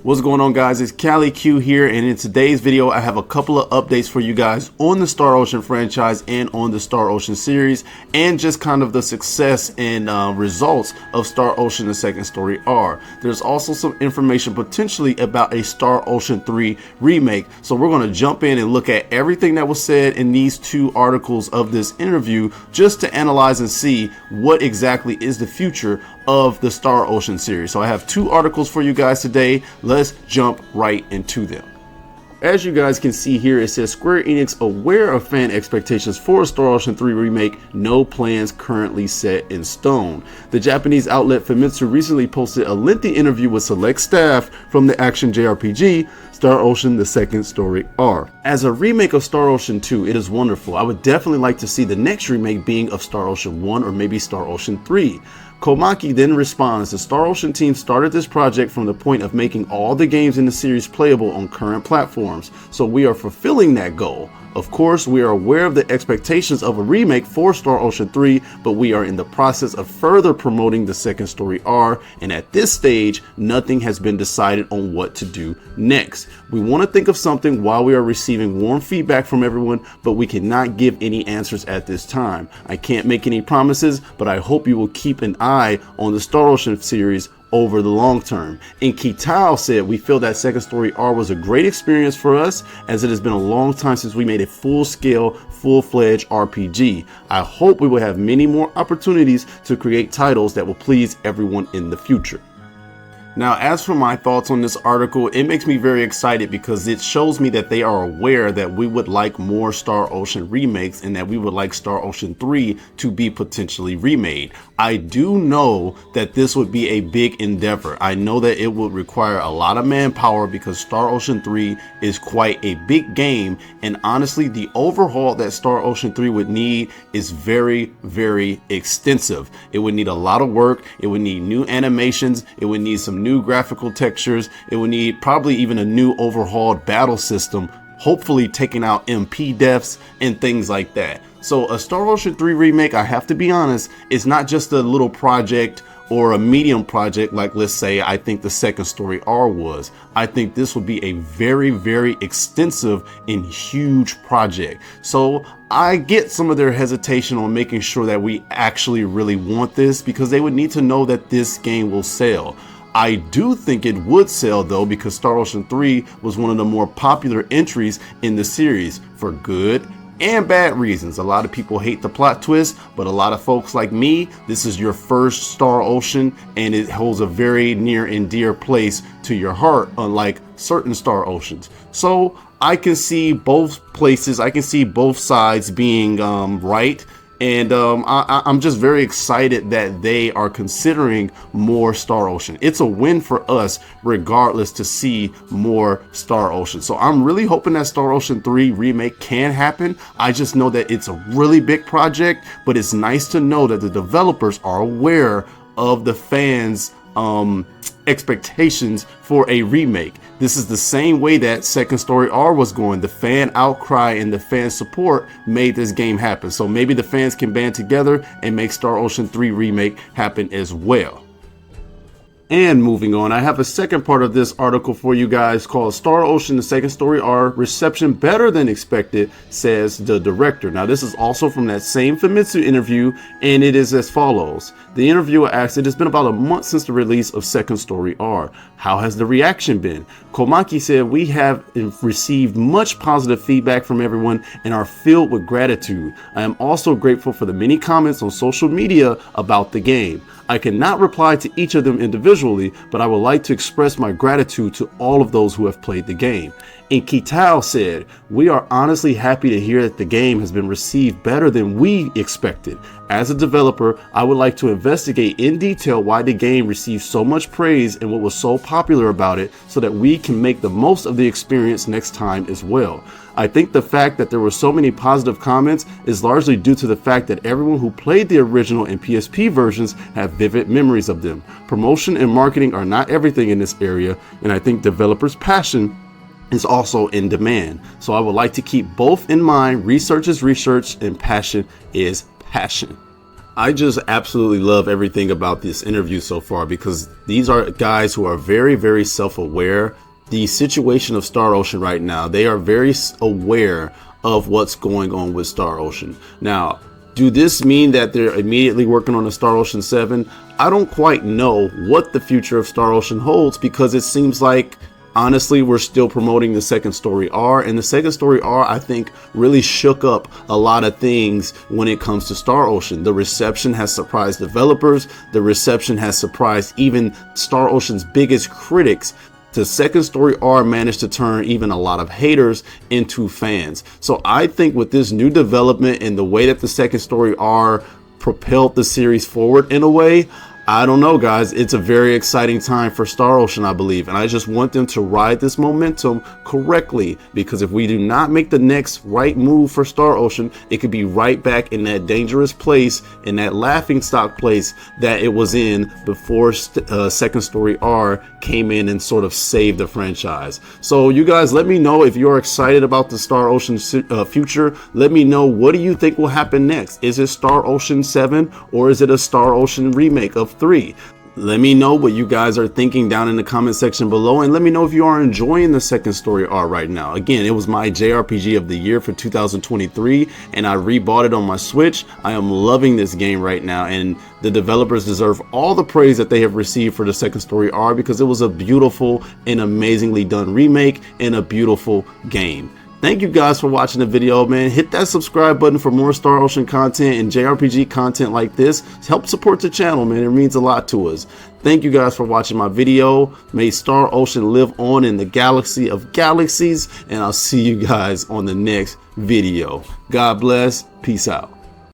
What's going on, guys? It's Cali Q here, and in today's video I have a couple of updates for you guys on the Star Ocean franchise and on the Star Ocean series, and just kind of the success and results of Star Ocean: The Second Story R. There's also some information potentially about a Star Ocean 3 remake, so we're going to jump in and look at everything that was said in these two articles of this interview, just to analyze and see what exactly is the future of the Star Ocean series. So I have two articles for you guys today. Let's jump right into them. As you guys can see here, it says Square Enix aware of fan expectations for a Star Ocean 3 remake, no plans currently set in stone. The Japanese outlet Famitsu recently posted a lengthy interview with select staff from the action JRPG Star Ocean: The Second Story R. As a remake of Star Ocean 2, it is wonderful. I would definitely like to see the next remake being of Star Ocean 1 or maybe Star Ocean 3. Komaki then responds, the Star Ocean team started this project from the point of making all the games in the series playable on current platforms, so we are fulfilling that goal. Of course, we are aware of the expectations of a remake for Star Ocean 3, but we are in the process of further promoting the Second Story R, and at this stage, nothing has been decided on what to do next. We want to think of something while we are receiving warm feedback from everyone, but we cannot give any answers at this time. I can't make any promises, but I hope you will keep an eye on the Star Ocean series over the long term. And Kitao said, we feel that Second Story R was a great experience for us, as it has been a long time since we made a full-scale, full-fledged RPG. I hope we will have many more opportunities to create titles that will please everyone in the future. Now, as for my thoughts on this article, it makes me very excited because it shows me that they are aware that we would like more Star Ocean remakes and that we would like Star Ocean 3 to be potentially remade. I do know that this would be a big endeavor. I know that it would require a lot of manpower because Star Ocean 3 is quite a big game, and honestly, the overhaul that Star Ocean 3 would need is very, very extensive. It would need a lot of work. It would need new animations. It would need some new graphical textures. It would need probably even a new overhauled battle system, hopefully taking out MP deaths and things like that. So a Star Ocean 3 remake, I have to be honest, is not just a little project or a medium project like, let's say, I think the Second Story R was. I think this would be a very, very extensive and huge project. So I get some of their hesitation on making sure that we actually really want this, because they would need to know that this game will sell. I do think it would sell though, because Star Ocean 3 was one of the more popular entries in the series for good and bad reasons. A lot of people hate the plot twist, but a lot of folks like me, this is your first Star Ocean and it holds a very near and dear place to your heart, unlike certain Star Oceans. So I can see both places, I can see both sides being right. And I'm just very excited that they are considering more Star Ocean. It's a win for us regardless to see more Star Ocean. So I'm really hoping that Star Ocean 3 remake can happen. I just know that it's a really big project, but it's nice to know that the developers are aware of the fans' expectations for a remake. This is the same way that Second Story R was going. The fan outcry and the fan support made this game happen. So maybe the fans can band together and make Star Ocean 3 remake happen as well. And moving on, I have a second part of this article for you guys called Star Ocean: The Second Story R, reception better than expected, says the director. Now, this is also from that same Famitsu interview, and it is as follows. The interviewer asked, it has been about a month since the release of Second Story R. How has the reaction been? Komaki said, we have received much positive feedback from everyone and are filled with gratitude. I am also grateful for the many comments on social media about the game. I cannot reply to each of them individually, but I would like to express my gratitude to all of those who have played the game. And Kitao said, we are honestly happy to hear that the game has been received better than we expected. As a developer, I would like to investigate in detail why the game received so much praise and what was so popular about it, so that we can make the most of the experience next time as well. I think the fact that there were so many positive comments is largely due to the fact that everyone who played the original and PSP versions have vivid memories of them. Promotion and marketing are not everything in this area, and I think developers' passion is also in demand. So I would like to keep both in mind. Research is research and passion is passion. I just absolutely love everything about this interview so far, because these are guys who are very, very self-aware. The situation of Star Ocean right now, they are very aware of what's going on with Star Ocean. Now, do this mean that they're immediately working on a Star Ocean 7? I don't quite know what the future of Star Ocean holds, because it seems like, honestly, we're still promoting the second story R, and the second story R, I think, really shook up a lot of things when it comes to Star Ocean. The reception has surprised developers. The reception has surprised even Star Ocean's biggest critics. The second story R managed to turn even a lot of haters into fans. So I think with this new development and the way that the second story R propelled the series forward in a way, I don't know, guys. It's a very exciting time for Star Ocean, I believe. And I just want them to ride this momentum correctly, because if we do not make the next right move for Star Ocean, it could be right back in that dangerous place, in that laughingstock place that it was in before Second Story R came in and sort of saved the franchise. So you guys, let me know if you're excited about the Star Ocean future. Let me know, what do you think will happen next? Is it Star Ocean 7 or is it a Star Ocean remake of 3? Let me know what you guys are thinking down in the comment section below, and let me know if you are enjoying the second story R right now. Again, it was my JRPG of the year for 2023, and I rebought it on my Switch. I am loving this game right now, and the developers deserve all the praise that they have received for the second story R, because it was a beautiful and amazingly done remake and a beautiful game. Thank you guys for watching the video, man. Hit that subscribe button for more Star Ocean content and JRPG content like this. Help support the channel, man. It means a lot to us. Thank you guys for watching my video. May Star Ocean live on in the galaxy of galaxies, and I'll see you guys on the next video. God bless. Peace out.